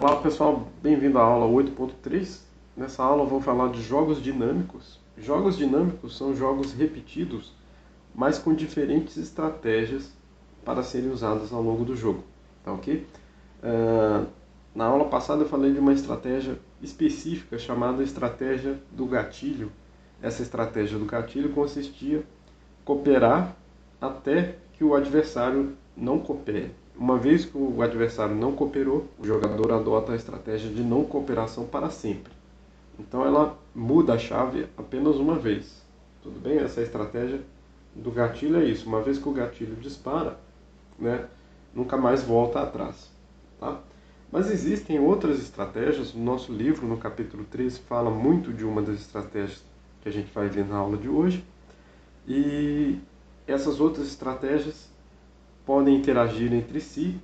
Olá pessoal, bem-vindo à aula 8.3. Nessa aula eu vou falar de jogos dinâmicos. Jogos dinâmicos são jogos repetidos, mas com diferentes estratégias para serem usadas ao longo do jogo. Tá ok? Na aula passada eu falei de uma estratégia específica chamada estratégia do gatilho. Essa estratégia do gatilho consistia em cooperar até que o adversário não coopere. Uma vez que o adversário não cooperou, o jogador adota a estratégia de não cooperação para sempre. Então ela muda a chave apenas uma vez. Tudo bem? Essa estratégia do gatilho é isso. Uma vez que o gatilho dispara, nunca mais volta atrás. Tá? Mas existem outras estratégias. O nosso livro, no capítulo 13, fala muito de uma das estratégias que a gente vai ver na aula de hoje. E essas outras estratégias podem interagir entre si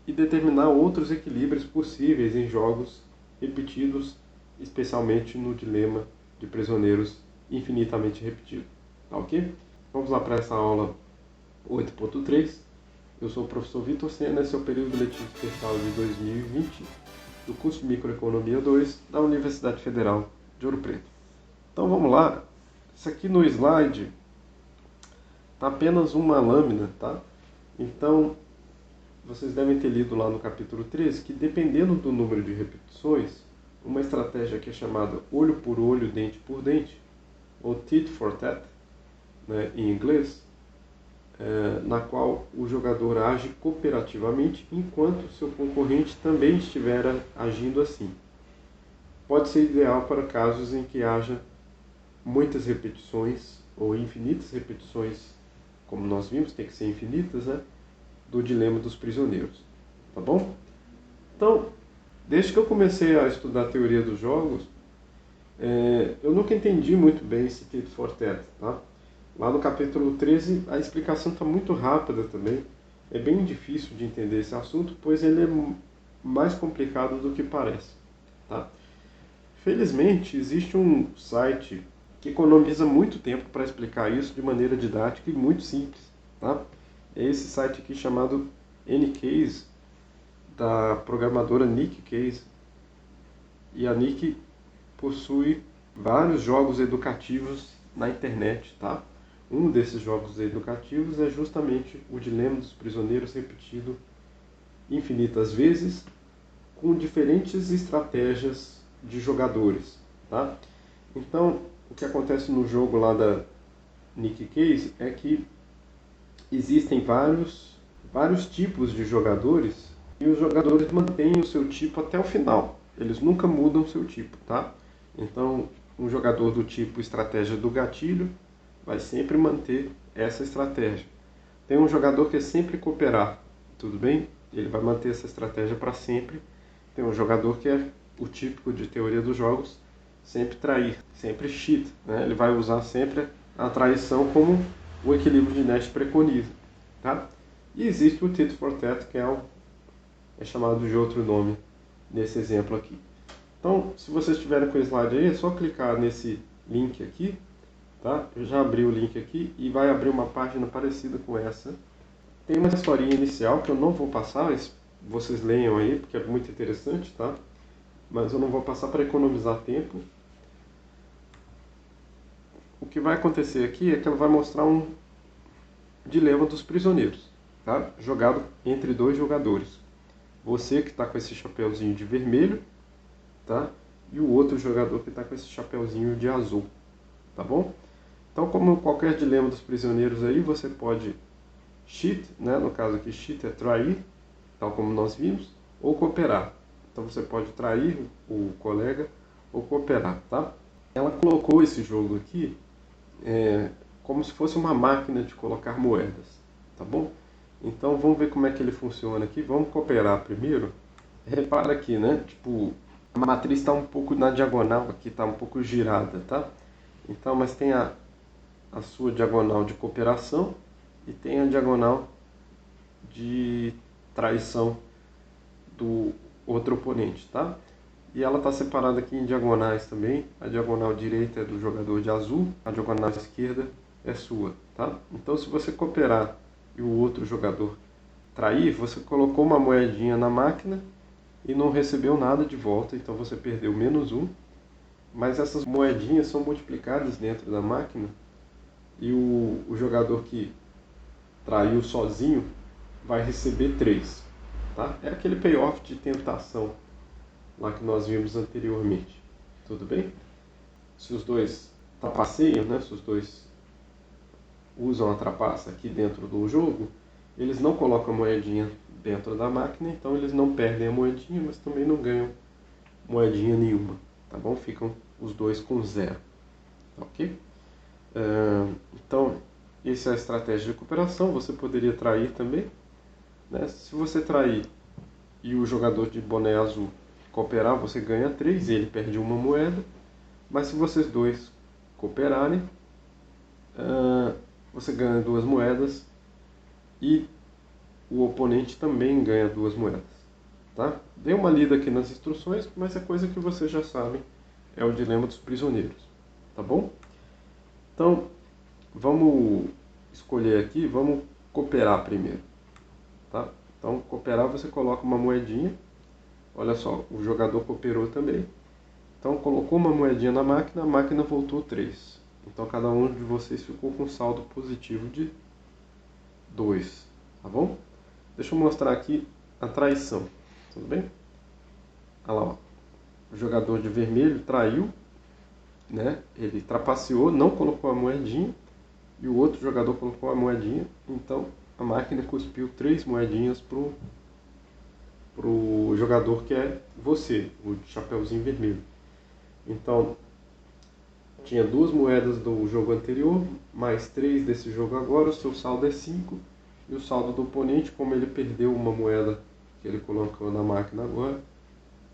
e determinar outros equilíbrios possíveis em jogos repetidos, especialmente no dilema de prisioneiros infinitamente repetido. Tá ok? Vamos lá para essa aula 8.3. Eu sou o professor Vitor Sena, esse é o período letivo especial de 2020 do curso de Microeconomia 2 da Universidade Federal de Ouro Preto. Então vamos lá. Isso aqui no slide está apenas uma lâmina, tá? Então, vocês devem ter lido lá no capítulo 13 que, dependendo do número de repetições, uma estratégia que é chamada olho por olho, dente por dente, ou tit for tat, em inglês, na qual o jogador age cooperativamente enquanto seu concorrente também estiver agindo assim. Pode ser ideal para casos em que haja muitas repetições ou infinitas repetições, como nós vimos, tem que ser infinitas, do dilema dos prisioneiros, tá bom? Então, desde que eu comecei a estudar a teoria dos jogos, eu nunca entendi muito bem esse tit for tat, tá? Lá no capítulo 13, a explicação está muito rápida também. É bem difícil de entender esse assunto, pois ele é mais complicado do que parece, tá? Felizmente, existe um site que economiza muito tempo para explicar isso de maneira didática e muito simples, tá? É esse site aqui chamado Ncase, da programadora Nick Case. E a Nick possui vários jogos educativos na internet, tá? Um desses jogos educativos é justamente o Dilema dos Prisioneiros repetido infinitas vezes, com diferentes estratégias de jogadores, tá? Então, o que acontece no jogo lá da Nick Case é que existem vários tipos de jogadores e os jogadores mantêm o seu tipo até o final. Eles nunca mudam o seu tipo, tá? Então, um jogador do tipo estratégia do gatilho vai sempre manter essa estratégia. Tem um jogador que é sempre cooperar, tudo bem? Ele vai manter essa estratégia para sempre. Tem um jogador que é o típico de teoria dos jogos, sempre trair, sempre cheat, Ele vai usar sempre a traição como o equilíbrio de Nash preconiza, tá? E existe o tit for tat, que é chamado de outro nome nesse exemplo aqui. Então, se vocês estiverem com o slide aí, é só clicar nesse link aqui, tá? Eu já abri o link aqui e vai abrir uma página parecida com essa. Tem uma historinha inicial que eu não vou passar, vocês leiam aí, porque é muito interessante, tá? Mas eu não vou passar para economizar tempo. O que vai acontecer aqui é que ela vai mostrar um dilema dos prisioneiros, tá? Jogado entre dois jogadores. Você que está com esse chapeuzinho de vermelho, tá? E o outro jogador que está com esse chapeuzinho de azul, tá bom? Então, como qualquer dilema dos prisioneiros aí, você pode cheat, no caso aqui cheat é trair, tal como nós vimos, ou cooperar. Então você pode trair o colega ou cooperar, tá? Ela colocou esse jogo aqui como se fosse uma máquina de colocar moedas, tá bom? Então vamos ver como é que ele funciona aqui. Vamos cooperar primeiro. Repara aqui, Tipo, a matriz está um pouco na diagonal aqui, está um pouco girada, tá? Então, mas tem a sua diagonal de cooperação e tem a diagonal de traição do outro oponente, tá? E ela está separada aqui em diagonais também. A diagonal direita é do jogador de azul, a diagonal esquerda é sua, tá? Então, se você cooperar e o outro jogador trair, você colocou uma moedinha na máquina e não recebeu nada de volta, então você perdeu -1. Mas essas moedinhas são multiplicadas dentro da máquina e o jogador que traiu sozinho vai receber 3. Tá? É aquele payoff de tentação lá que nós vimos anteriormente. Tudo bem? Se os dois trapaceiam, né? Se os dois usam a trapaça aqui dentro do jogo, eles não colocam a moedinha dentro da máquina, então eles não perdem a moedinha, mas também não ganham moedinha nenhuma, tá bom? Ficam os dois com 0, ok? Então, essa é a estratégia de recuperação. Você poderia trair também, né? Se você trair e o jogador de boné azul cooperar, você ganha 3 e ele perde uma moeda. Mas se vocês dois cooperarem, você ganha 2 moedas e o oponente também ganha 2 moedas. Tá? Dei uma lida aqui nas instruções, mas é coisa que vocês já sabem, é o dilema dos prisioneiros. Tá bom? Então, vamos escolher aqui, vamos cooperar primeiro. Tá? Então, cooperar, você coloca uma moedinha. Olha só, o jogador cooperou também. Então, colocou uma moedinha na máquina, a máquina voltou 3. Então, cada um de vocês ficou com saldo positivo de 2. Tá bom? Deixa eu mostrar aqui a traição. Tudo bem? Olha lá, ó. O jogador de vermelho traiu, né? Ele trapaceou, não colocou a moedinha. E o outro jogador colocou a moedinha. Então, a máquina cuspiu 3 moedinhas pro jogador que é você, o chapeuzinho vermelho. Então, tinha 2 moedas do jogo anterior, mais 3 desse jogo agora, o seu saldo é 5. E o saldo do oponente, como ele perdeu uma moeda que ele colocou na máquina agora,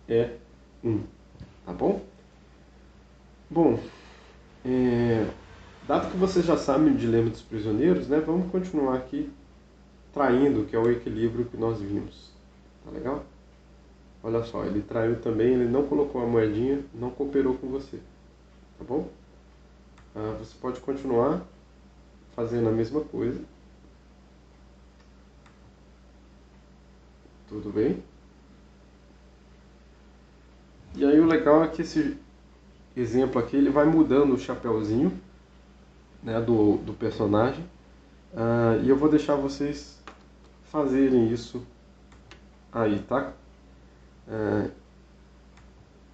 é 1. Tá bom? Bom, dado que vocês já sabem o dilema dos prisioneiros, né, vamos continuar aqui traindo, que é o equilíbrio que nós vimos. Tá legal? Olha só, ele traiu também, ele não colocou a moedinha, não cooperou com você. Tá bom? Você pode continuar fazendo a mesma coisa. Tudo bem? E aí o legal é que esse exemplo aqui, ele vai mudando o chapeuzinho, né, do personagem. E eu vou deixar vocês fazerem isso aí, tá?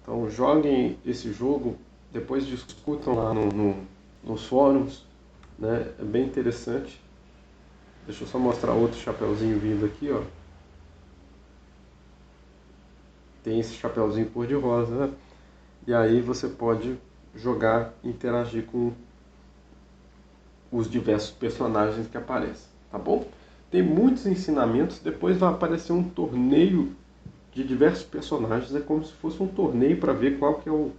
Então joguem esse jogo, depois discutam lá nos fóruns, né? É bem interessante. Deixa eu só mostrar outro chapeuzinho vindo aqui, ó. Tem esse chapeuzinho cor-de-rosa, né? E aí você pode jogar e interagir com os diversos personagens que aparecem, tá bom? Tem muitos ensinamentos, depois vai aparecer um torneio de diversos personagens, é como se fosse um torneio para ver qual que é o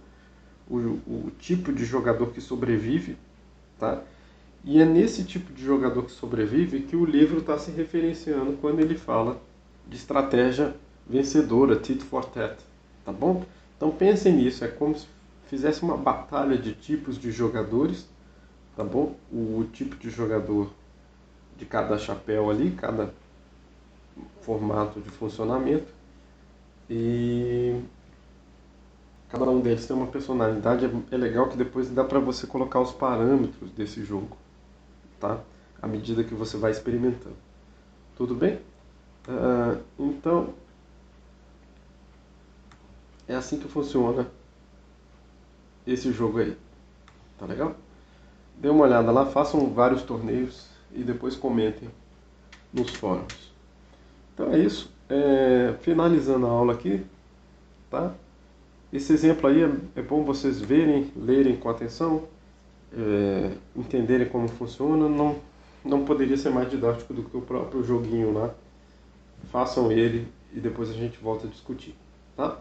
tipo de jogador que sobrevive, tá? E é nesse tipo de jogador que sobrevive que o livro está se referenciando quando ele fala de estratégia vencedora, tit for tat, tá bom? Então pensem nisso, é como se fizesse uma batalha de tipos de jogadores, tá bom? O tipo de jogador de cada chapéu ali, cada formato de funcionamento, e cada um deles tem uma personalidade. É legal que depois dá para você colocar os parâmetros desse jogo, tá? À medida que você vai experimentando. Tudo bem? Então, é assim que funciona esse jogo aí. Tá legal? Dê uma olhada lá, façam vários torneios e depois comentem nos fóruns. Então é isso. Finalizando a aula aqui, tá? Esse exemplo aí é bom vocês verem, lerem com atenção, entenderem como funciona. Não poderia ser mais didático do que o próprio joguinho lá. Façam ele e depois a gente volta a discutir, tá?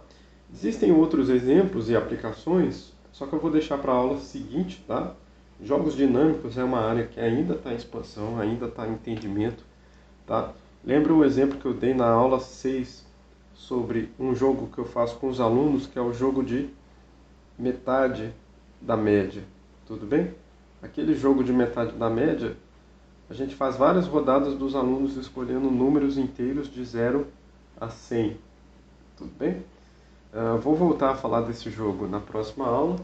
Existem outros exemplos e aplicações, só que eu vou deixar para a aula seguinte, tá? Jogos dinâmicos é uma área que ainda está em expansão, ainda está em entendimento, tá? Lembra o exemplo que eu dei na aula 6 sobre um jogo que eu faço com os alunos, que é o jogo de metade da média, tudo bem? Aquele jogo de metade da média, a gente faz várias rodadas dos alunos escolhendo números inteiros de 0 a 100, Tudo bem? Vou voltar a falar desse jogo na próxima aula.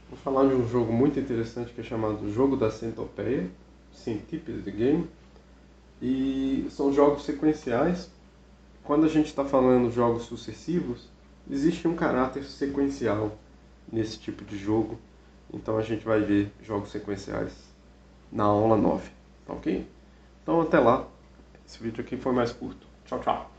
Vou falar de um jogo muito interessante que é chamado Jogo da Centopeia, Centipede Game. E são jogos sequenciais. Quando a gente está falando de jogos sucessivos, existe um caráter sequencial nesse tipo de jogo. Então a gente vai ver jogos sequenciais na aula 9, tá ok? Então até lá. Esse vídeo aqui foi mais curto. Tchau, tchau.